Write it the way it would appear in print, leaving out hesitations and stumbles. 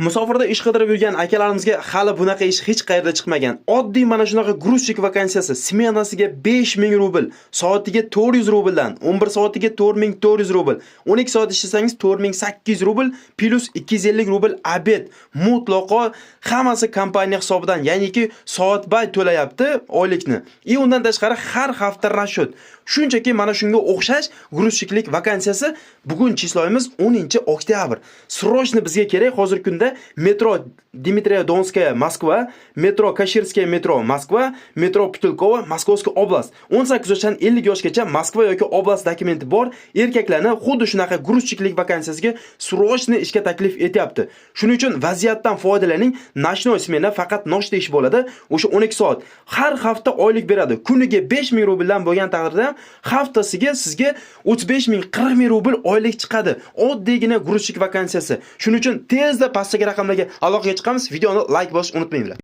Musofirda ish qidirib yurgan akalarimizga hali bunaqa ish hech qayerda chiqmagan. Oddiy mana shunaqa gruzchik vakansiyasi smenasiga 5000 rubl, soatiga 400 rubldan, 11 soatiga 4400 rubl, 12 soat ishlasangiz 4800 rubl plus 250 rubl obed. Mutlaqo hammasi kompaniya hisobidan, ya'niki soatbay to'layapti oylikni. Undan tashqari har hafta rashod. Shunchaki mana shunga o'xshash gruzchiklik vakansiyasi bugun chisloyimiz 10-oktyabr. Srochni bizga kerak hozirgi kunda metro Dmitriya Donskaya Moskva, metro Kashirskaya metro Moskva, metro Putilkova Moskovskiy oblast. 18 yoshdan 50 yoshgacha Moskva yoki oblast dokumenti bor erkaklarni xuddi shunaqa gruzchiklik vakansiyasiga srochni ishga taklif etyapti. Shuning uchun vaziyatdan foydalaning. Nochnoy smena faqat nochta ish bo'ladi. O'sha 12 soat. Har hafta oylik beradi. Kuniga 5000 rubldan bo'lgan taqdirda haftasiga sizga 35000, 40000 rubl oylik chiqadi. Oddiygina gruzchik vakansiyasi. Shuning uchun tezda pastdagi raqamlarga aloqaga chiqamiz. Videoni like bosishni unutmanglar.